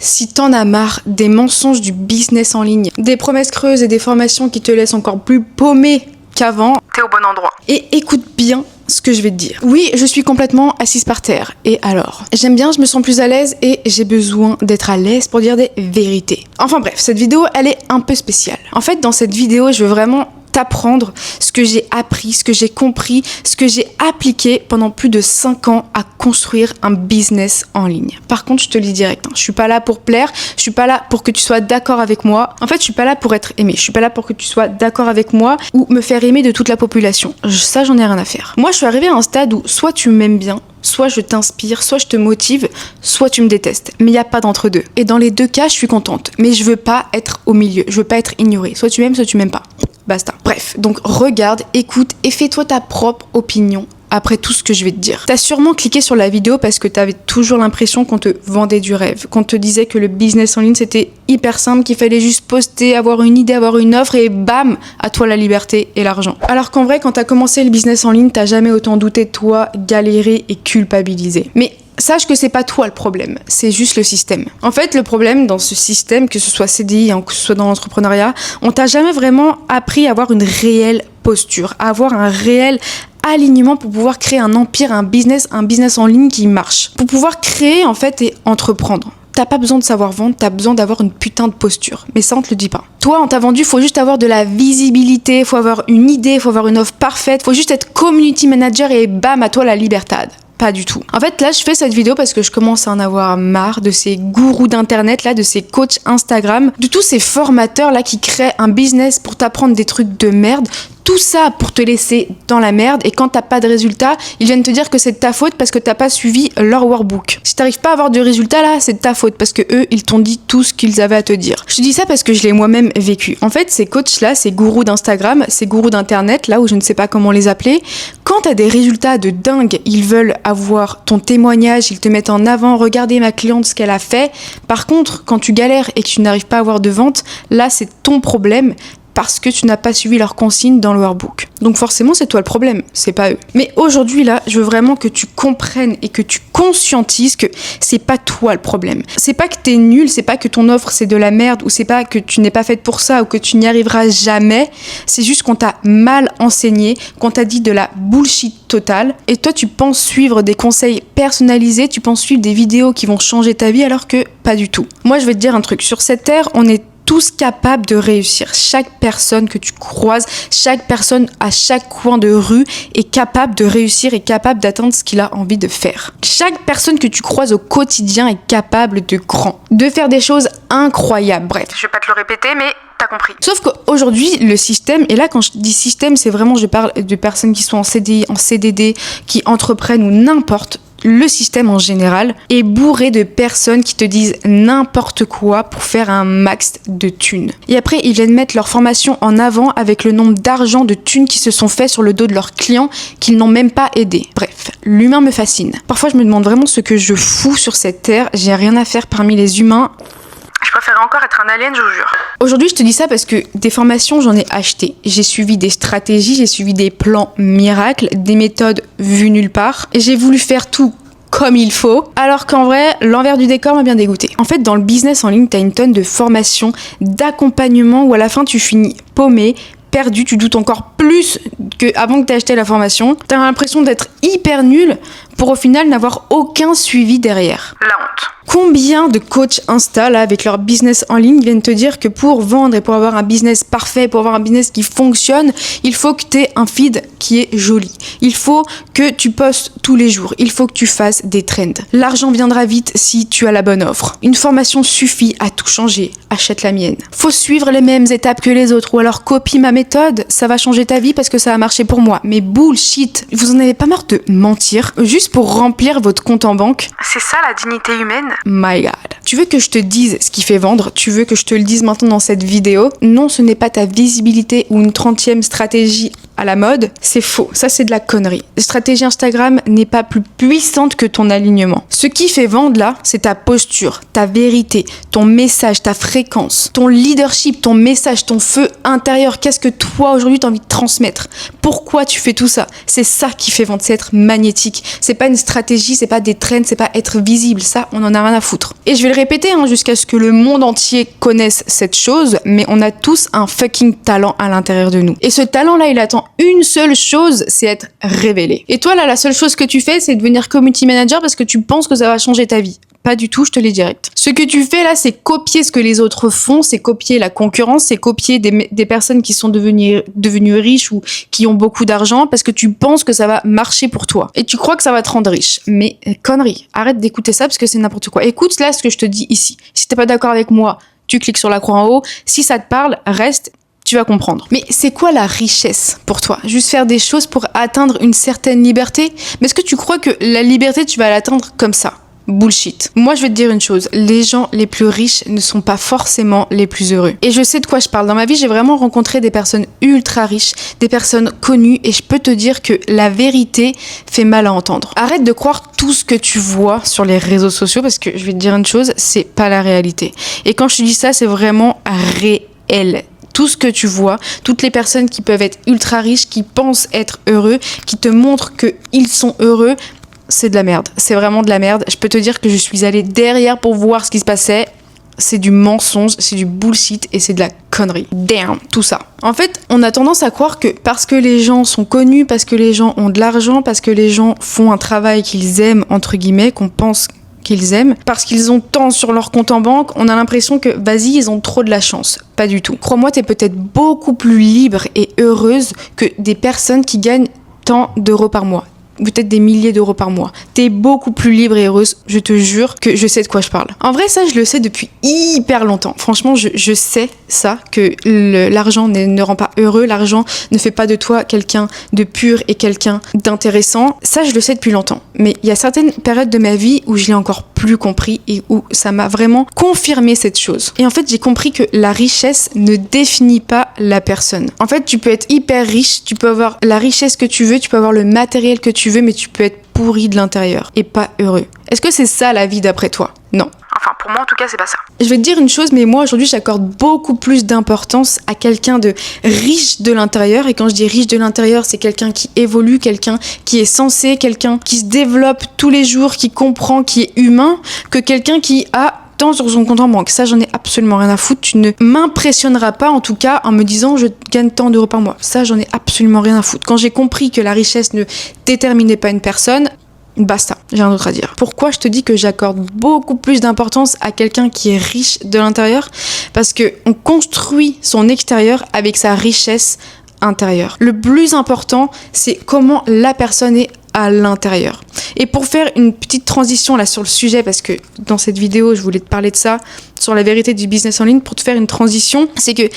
Si t'en as marre des mensonges du business en ligne, des promesses creuses et des formations qui te laissent encore plus paumé qu'avant, t'es au bon endroit. Et écoute bien ce que je vais te dire. Oui, je suis complètement assise par terre. Et alors? J'aime bien, je me sens plus à l'aise et j'ai besoin d'être à l'aise pour dire des vérités. Enfin bref, cette vidéo, elle est un peu spéciale. En fait, dans cette vidéo, je veux vraiment t'apprendre ce que j'ai appris, ce que j'ai compris, ce que j'ai appliqué pendant plus de 5 ans à construire un business en ligne. Par contre, je te le dis direct, je suis pas là pour plaire, je suis pas là pour que tu sois d'accord avec moi. En fait, je suis pas là pour être aimé, je suis pas là pour que tu sois d'accord avec moi ou me faire aimer de toute la population. Ça, j'en ai rien à faire. Moi, je suis arrivée à un stade où soit tu m'aimes bien, soit je t'inspire, soit je te motive, soit tu me détestes. Mais il n'y a pas d'entre-deux. Et dans les deux cas, je suis contente. Mais je veux pas être au milieu, je veux pas être ignorée. Soit tu m'aimes, soit tu m'aimes pas. Basta. Bref, donc regarde, écoute et fais-toi ta propre opinion après tout ce que je vais te dire. T'as sûrement cliqué sur la vidéo parce que t'avais toujours l'impression qu'on te vendait du rêve, qu'on te disait que le business en ligne c'était hyper simple, qu'il fallait juste poster, avoir une idée, avoir une offre et bam, à toi la liberté et l'argent. Alors qu'en vrai, quand t'as commencé le business en ligne, t'as jamais autant douté de toi, galéré et culpabilisé. Mais sache que c'est pas toi le problème, c'est juste le système. En fait, le problème dans ce système, que ce soit CDI, que ce soit dans l'entrepreneuriat, on t'a jamais vraiment appris à avoir une réelle posture, à avoir un réel alignement pour pouvoir créer un empire, un business en ligne qui marche. Pour pouvoir créer en fait et entreprendre. T'as pas besoin de savoir vendre, t'as besoin d'avoir une putain de posture. Mais ça, on te le dit pas. Toi, on t'a vendu, faut juste avoir de la visibilité, faut avoir une idée, faut avoir une offre parfaite, faut juste être community manager et bam, à toi la libertad. Pas du tout. En fait, là, je fais cette vidéo parce que je commence à en avoir marre de ces gourous d'internet, là, de ces coachs Instagram, de tous ces formateurs, là, qui créent un business pour t'apprendre des trucs de merde. Tout ça pour te laisser dans la merde et quand t'as pas de résultat, ils viennent te dire que c'est de ta faute parce que t'as pas suivi leur workbook. Si t'arrives pas à avoir de résultat là, c'est de ta faute parce que eux, ils t'ont dit tout ce qu'ils avaient à te dire. Je te dis ça parce que je l'ai moi-même vécu. En fait, ces coachs là, ces gourous d'Instagram, ces gourous d'internet là où je ne sais pas comment les appeler, quand t'as des résultats de dingue, ils veulent avoir ton témoignage, ils te mettent en avant, regardez ma cliente ce qu'elle a fait. Par contre, quand tu galères et que tu n'arrives pas à avoir de vente, là c'est ton problème. Parce que tu n'as pas suivi leurs consignes dans le workbook. Donc forcément, c'est toi le problème, c'est pas eux. Mais aujourd'hui, là, je veux vraiment que tu comprennes et que tu conscientises que c'est pas toi le problème. C'est pas que t'es nul, c'est pas que ton offre c'est de la merde, ou c'est pas que tu n'es pas faite pour ça, ou que tu n'y arriveras jamais. C'est juste qu'on t'a mal enseigné, qu'on t'a dit de la bullshit totale. Et toi, tu penses suivre des conseils personnalisés, tu penses suivre des vidéos qui vont changer ta vie, alors que pas du tout. Moi, je vais te dire un truc. Sur cette terre, on est tous capables de réussir. Chaque personne que tu croises, chaque personne à chaque coin de rue est capable de réussir, est capable d'atteindre ce qu'il a envie de faire. Chaque personne que tu croises au quotidien est capable de grand, de faire des choses incroyables. Bref. Je vais pas te le répéter, mais t'as compris. Sauf qu'aujourd'hui, le système, et là quand je dis système, c'est vraiment, je parle de personnes qui sont en CDI, en CDD, qui entreprennent ou n'importe. Le système en général est bourré de personnes qui te disent n'importe quoi pour faire un max de thunes. Et après, ils viennent mettre leur formation en avant avec le nombre d'argent de thunes qui se sont faits sur le dos de leurs clients qu'ils n'ont même pas aidé. Bref, l'humain me fascine. Parfois, je me demande vraiment ce que je fous sur cette terre. J'ai rien à faire parmi les humains. Je préférerais encore être un alien, je vous jure. Aujourd'hui, je te dis ça parce que des formations, j'en ai acheté. J'ai suivi des stratégies, j'ai suivi des plans miracles, des méthodes vues nulle part. Et j'ai voulu faire tout comme il faut, alors qu'en vrai, l'envers du décor m'a bien dégoûté. En fait, dans le business en ligne, t'as une tonne de formations, d'accompagnement où à la fin, tu finis paumé, perdu, tu doutes encore plus qu'avant que t'aies acheté la formation. T'as l'impression d'être hyper nul pour au final n'avoir aucun suivi derrière. La honte. Combien de coachs Insta, là, avec leur business en ligne, viennent te dire que pour vendre et pour avoir un business parfait, pour avoir un business qui fonctionne, il faut que tu aies un feed qui est joli. Il faut que tu postes tous les jours. Il faut que tu fasses des trends. L'argent viendra vite si tu as la bonne offre. Une formation suffit à tout changer. Achète la mienne. Faut suivre les mêmes étapes que les autres ou alors copie ma méthode. Ça va changer ta vie parce que ça a marché pour moi. Mais bullshit. Vous en avez pas marre de mentir juste pour remplir votre compte en banque? C'est ça la dignité humaine? My God. Tu veux que je te dise ce qui fait vendre? Tu veux que je te le dise maintenant dans cette vidéo? Non, ce n'est pas ta visibilité ou une 30e stratégie à la mode, c'est faux. Ça, c'est de la connerie. La stratégie Instagram n'est pas plus puissante que ton alignement. Ce qui fait vendre là, c'est ta posture, ta vérité, ton message, ta fréquence, ton leadership, ton message, ton feu intérieur. Qu'est-ce que toi, aujourd'hui, tu as envie de transmettre? Pourquoi tu fais tout ça? C'est ça qui fait vendre, c'est être magnétique. C'est pas une stratégie, c'est pas des trends, c'est pas être visible. Ça, on en a rien à foutre. Et je vais le répéter jusqu'à ce que le monde entier connaisse cette chose, mais on a tous un fucking talent à l'intérieur de nous. Et ce talent-là, il attend une seule chose, c'est être révélé. Et toi, là, la seule chose que tu fais, c'est devenir community manager parce que tu penses que ça va changer ta vie. Pas du tout, je te l'ai direct. Ce que tu fais là, c'est copier ce que les autres font, c'est copier la concurrence, c'est copier des personnes qui sont devenues riches ou qui ont beaucoup d'argent parce que tu penses que ça va marcher pour toi. Et tu crois que ça va te rendre riche. Mais connerie, arrête d'écouter ça parce que c'est n'importe quoi. Écoute là ce que je te dis ici. Si t'es pas d'accord avec moi, tu cliques sur la croix en haut. Si ça te parle, reste. Tu vas comprendre. Mais c'est quoi la richesse pour toi? Juste faire des choses pour atteindre une certaine liberté? Mais est-ce que tu crois que la liberté, tu vas l'atteindre comme ça? Bullshit. Moi, je vais te dire une chose. Les gens les plus riches ne sont pas forcément les plus heureux. Et je sais de quoi je parle. Dans ma vie, j'ai vraiment rencontré des personnes ultra riches, des personnes connues, et je peux te dire que la vérité fait mal à entendre. Arrête de croire tout ce que tu vois sur les réseaux sociaux parce que je vais te dire une chose, c'est pas la réalité. Et quand je te dis ça, c'est vraiment réel. Tout ce que tu vois, toutes les personnes qui peuvent être ultra riches, qui pensent être heureux, qui te montrent qu'ils sont heureux, c'est de la merde. C'est vraiment de la merde. Je peux te dire que je suis allée derrière pour voir ce qui se passait. C'est du mensonge, c'est du bullshit et c'est de la connerie. Damn, tout ça. En fait, on a tendance à croire que parce que les gens sont connus, parce que les gens ont de l'argent, parce que les gens font un travail qu'ils aiment, entre guillemets, qu'on pense qu'ils aiment, parce qu'ils ont tant sur leur compte en banque, on a l'impression que, vas-y, ils ont trop de la chance. Pas du tout. Crois-moi, t'es peut-être beaucoup plus libre et heureuse que des personnes qui gagnent tant d'euros par mois. Peut-être des milliers d'euros par mois. T'es beaucoup plus libre et heureuse, je te jure que je sais de quoi je parle. En vrai, ça, je le sais depuis hyper longtemps. Franchement, je sais ça, que l'argent ne rend pas heureux, l'argent ne fait pas de toi quelqu'un de pur et quelqu'un d'intéressant. Ça, je le sais depuis longtemps. Mais il y a certaines périodes de ma vie où je l'ai encore plus compris et où ça m'a vraiment confirmé cette chose. Et en fait, j'ai compris que la richesse ne définit pas la personne. En fait, tu peux être hyper riche, tu peux avoir la richesse que tu veux, tu peux avoir le matériel que tu veux, mais tu peux être pourri de l'intérieur et pas heureux. Est-ce que c'est ça la vie d'après toi? Non. Enfin, pour moi, en tout cas, c'est pas ça. Je vais te dire une chose, mais moi, aujourd'hui, j'accorde beaucoup plus d'importance à quelqu'un de riche de l'intérieur. Et quand je dis riche de l'intérieur, c'est quelqu'un qui évolue, quelqu'un qui est sensé, quelqu'un qui se développe tous les jours, qui comprend, qui est humain, que quelqu'un qui a tant sur son compte en banque. Ça, j'en ai absolument rien à foutre. Tu ne m'impressionneras pas, en tout cas, en me disant je gagne tant d'euros par mois. Ça, j'en ai absolument rien à foutre. Quand j'ai compris que la richesse ne déterminait pas une personne, basta, j'ai rien d'autre à dire. Pourquoi je te dis que j'accorde beaucoup plus d'importance à quelqu'un qui est riche de l'intérieur? Parce que on construit son extérieur avec sa richesse intérieure. Le plus important, c'est comment la personne est à l'intérieur. Et pour faire une petite transition là sur le sujet, parce que dans cette vidéo, je voulais te parler de ça, sur la vérité du business en ligne, pour te faire une transition, c'est que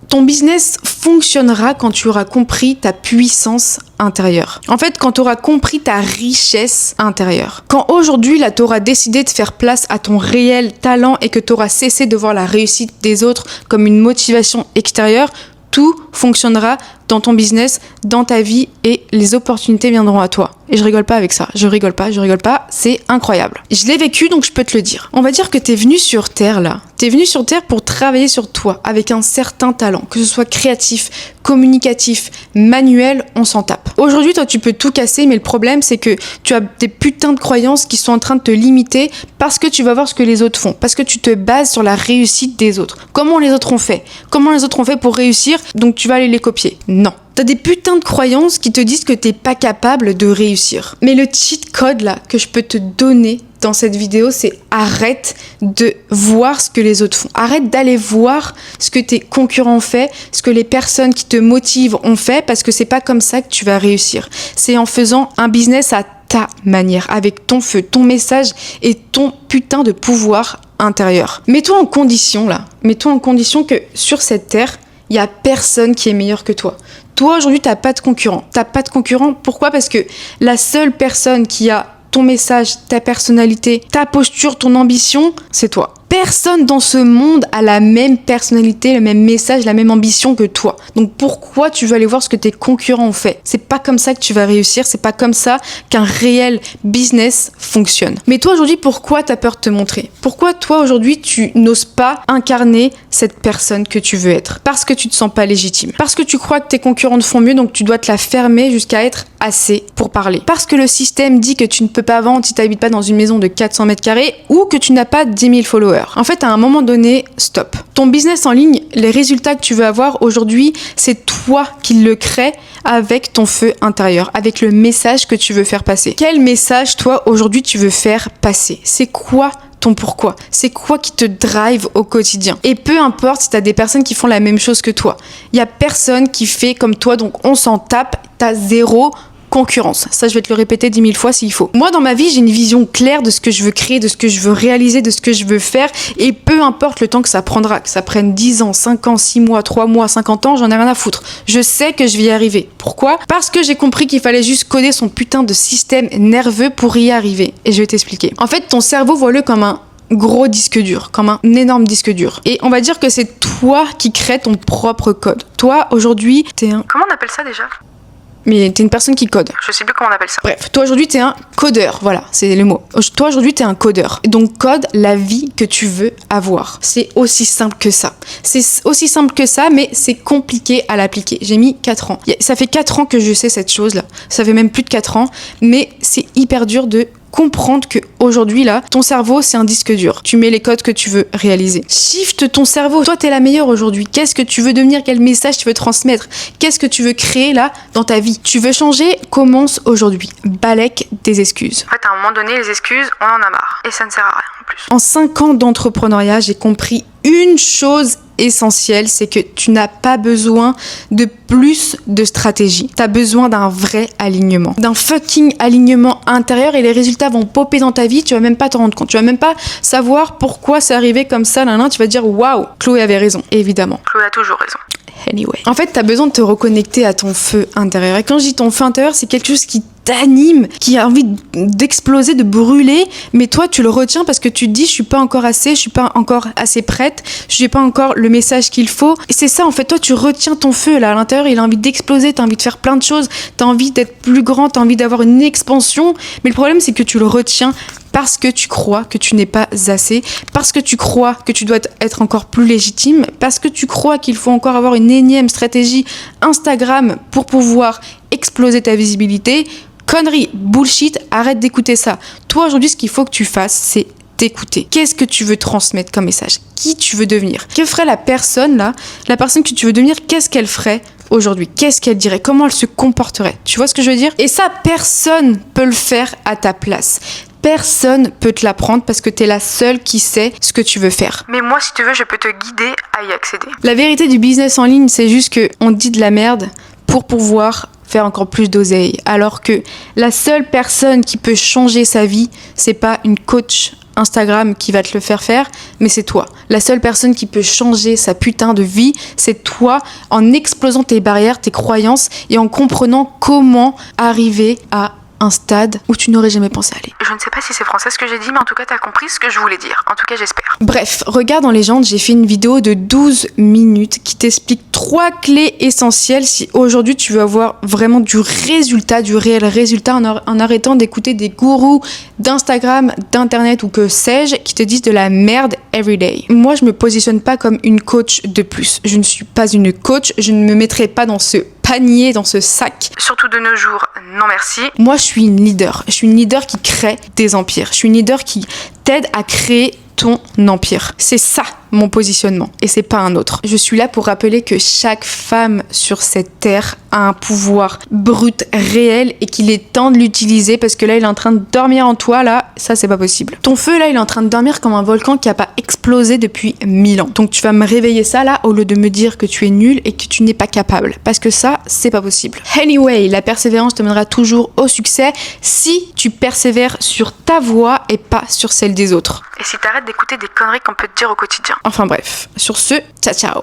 ton business fonctionnera quand tu auras compris ta puissance intérieure. En fait, quand tu auras compris ta richesse intérieure. Quand aujourd'hui, là, tu auras décidé de faire place à ton réel talent et que tu auras cessé de voir la réussite des autres comme une motivation extérieure, tout fonctionnera dans ton business, dans ta vie et les opportunités viendront à toi. Et je rigole pas avec ça. Je rigole pas. C'est incroyable. Je l'ai vécu, donc je peux te le dire. On va dire que t'es venu sur Terre, là. T'es venu sur Terre pour travailler sur toi avec un certain talent. Que ce soit créatif, communicatif, manuel, on s'en tape. Aujourd'hui, toi, tu peux tout casser, mais le problème, c'est que tu as des putains de croyances qui sont en train de te limiter parce que tu vas voir ce que les autres font. Parce que tu te bases sur la réussite des autres. Comment les autres ont fait? Comment les autres ont fait pour réussir? Donc tu vas aller les copier. Non. T'as des putains de croyances qui te disent que t'es pas capable de réussir. Mais le cheat code là que je peux te donner dans cette vidéo, c'est arrête de voir ce que les autres font. Arrête d'aller voir ce que tes concurrents ont fait, ce que les personnes qui te motivent ont fait, parce que c'est pas comme ça que tu vas réussir. C'est en faisant un business à ta manière, avec ton feu, ton message et ton putain de pouvoir intérieur. Mets-toi en condition là. Mets-toi en condition que sur cette terre, il y a personne qui est meilleur que toi. Toi, aujourd'hui, t'as pas de concurrent. T'as pas de concurrent. Pourquoi? Parce que la seule personne qui a ton message, ta personnalité, ta posture, ton ambition, c'est toi. Personne dans ce monde a la même personnalité, le même message, la même ambition que toi. Donc pourquoi tu veux aller voir ce que tes concurrents ont fait? C'est pas comme ça que tu vas réussir, c'est pas comme ça qu'un réel business fonctionne. Mais toi aujourd'hui, pourquoi t'as peur de te montrer? Pourquoi toi aujourd'hui tu n'oses pas incarner cette personne que tu veux être? Parce que tu te sens pas légitime. Parce que tu crois que tes concurrents font mieux, donc tu dois te la fermer jusqu'à être assez pour parler. Parce que le système dit que tu ne peux pas vendre si tu n'habites pas dans une maison de 400 mètres carrés ou que tu n'as pas 10 000 followers. En fait, à un moment donné, stop. Ton business en ligne, les résultats que tu veux avoir aujourd'hui, c'est toi qui le crée avec ton feu intérieur, avec le message que tu veux faire passer. Quel message, toi, aujourd'hui, tu veux faire passer? C'est quoi ton pourquoi? C'est quoi qui te drive au quotidien? Et peu importe si t'as des personnes qui font la même chose que toi. Il y a personne qui fait comme toi, donc on s'en tape, t'as zéro concurrence. Ça, je vais te le répéter 10 000 fois s'il faut. Moi, dans ma vie, j'ai une vision claire de ce que je veux créer, de ce que je veux réaliser, de ce que je veux faire, et peu importe le temps que ça prendra, que ça prenne 10 ans, 5 ans, 6 mois, 3 mois, 50 ans, j'en ai rien à foutre. Je sais que je vais y arriver. Pourquoi? Parce que j'ai compris qu'il fallait juste coder son putain de système nerveux pour y arriver. Et je vais t'expliquer. En fait, ton cerveau, vois-le comme un gros disque dur, comme un énorme disque dur. Et on va dire que c'est toi qui crée ton propre code. Toi, aujourd'hui, t'es un... Comment on appelle ça déjà? Mais t'es une personne qui code. Je sais plus comment on appelle ça. Bref, toi aujourd'hui t'es un codeur, voilà, c'est le mot. Toi aujourd'hui t'es un codeur. Donc code la vie que tu veux avoir. C'est aussi simple que ça. C'est aussi simple que ça, mais c'est compliqué à l'appliquer. J'ai mis 4 ans. Ça fait 4 ans que je sais cette chose-là. Ça fait même plus de 4 ans, mais c'est hyper dur de comprendre que aujourd'hui là, ton cerveau c'est un disque dur. Tu mets les codes que tu veux réaliser. Shift ton cerveau. Toi t'es la meilleure aujourd'hui. Qu'est-ce que tu veux devenir? Quel message tu veux transmettre? Qu'est-ce que tu veux créer là dans ta vie? Tu veux changer? Commence aujourd'hui. Balèque des excuses. En fait, à un moment donné, les excuses, on en a marre. Et ça ne sert à rien en plus. En 5 ans d'entrepreneuriat, j'ai compris une chose essentielle, c'est que tu n'as pas besoin de plus de stratégie. Tu as besoin d'un vrai alignement. D'un fucking alignement intérieur et les résultats vont popper dans ta vie, tu vas même pas te rendre compte. Tu vas même pas savoir pourquoi c'est arrivé comme ça, tu vas te dire waouh, Chloé avait raison, évidemment. Chloé a toujours raison. Anyway. En fait, t'as besoin de te reconnecter à ton feu intérieur. Et quand je dis ton feu intérieur, c'est quelque chose qui t'anime, qui a envie d'exploser, de brûler, mais toi tu le retiens parce que tu te dis je suis pas encore assez, je suis pas encore assez prête, je n'ai pas encore le message qu'il faut. Et c'est ça en fait, toi tu retiens ton feu là à l'intérieur, il a envie d'exploser, t'as envie de faire plein de choses, t'as envie d'être plus grand, t'as envie d'avoir une expansion, mais le problème c'est que tu le retiens parce que tu crois que tu n'es pas assez, parce que tu crois que tu dois être encore plus légitime, parce que tu crois qu'il faut encore avoir une énième stratégie Instagram pour pouvoir exploser ta visibilité. Connerie, bullshit, arrête d'écouter ça. Toi aujourd'hui, ce qu'il faut que tu fasses, c'est t'écouter. Qu'est-ce que tu veux transmettre comme message? Qui tu veux devenir? Que ferait la personne là? La personne que tu veux devenir, qu'est-ce qu'elle ferait aujourd'hui? Qu'est-ce qu'elle dirait? Comment elle se comporterait? Tu vois ce que je veux dire? Et ça, personne peut le faire à ta place. Personne peut te l'apprendre parce que t'es la seule qui sait ce que tu veux faire. Mais moi, si tu veux, je peux te guider à y accéder. La vérité du business en ligne, c'est juste que on dit de la merde pour pouvoir faire encore plus d'oseille. Alors que la seule personne qui peut changer sa vie, c'est pas une coach Instagram qui va te le faire, mais c'est toi. La seule personne qui peut changer sa putain de vie, c'est toi, en explosant tes barrières, tes croyances et en comprenant comment arriver à un stade où tu n'aurais jamais pensé aller. Je ne sais pas si c'est français ce que j'ai dit, mais en tout cas, t'as compris ce que je voulais dire. En tout cas, j'espère. Bref, regarde en légende, j'ai fait une vidéo de 12 minutes qui t'explique 3 clés essentielles si aujourd'hui tu veux avoir vraiment du résultat, du réel résultat en arrêtant d'écouter des gourous d'Instagram, d'internet ou que sais-je qui te disent de la merde everyday. Moi, je me positionne pas comme une coach de plus. Je ne suis pas une coach, je ne me mettrai pas dans ce panier, dans ce sac. Surtout de nos jours, non merci. Moi, je suis une leader. Je suis une leader qui crée des empires. Je suis une leader qui t'aide à créer ton empire. C'est ça mon positionnement et c'est pas un autre. Je suis là pour rappeler que chaque femme sur cette terre a un pouvoir brut, réel et qu'il est temps de l'utiliser parce que là il est en train de dormir en toi, là ça c'est pas possible. Ton feu là il est en train de dormir comme un volcan qui a pas explosé depuis 1000 ans. Donc tu vas me réveiller ça là au lieu de me dire que tu es nul et que tu n'es pas capable parce que ça c'est pas possible. Anyway, la persévérance te mènera toujours au succès si tu persévères sur ta voie et pas sur celle des autres. Et si t'arrêtes d'écouter des conneries qu'on peut te dire au quotidien. Enfin bref, sur ce, ciao ciao.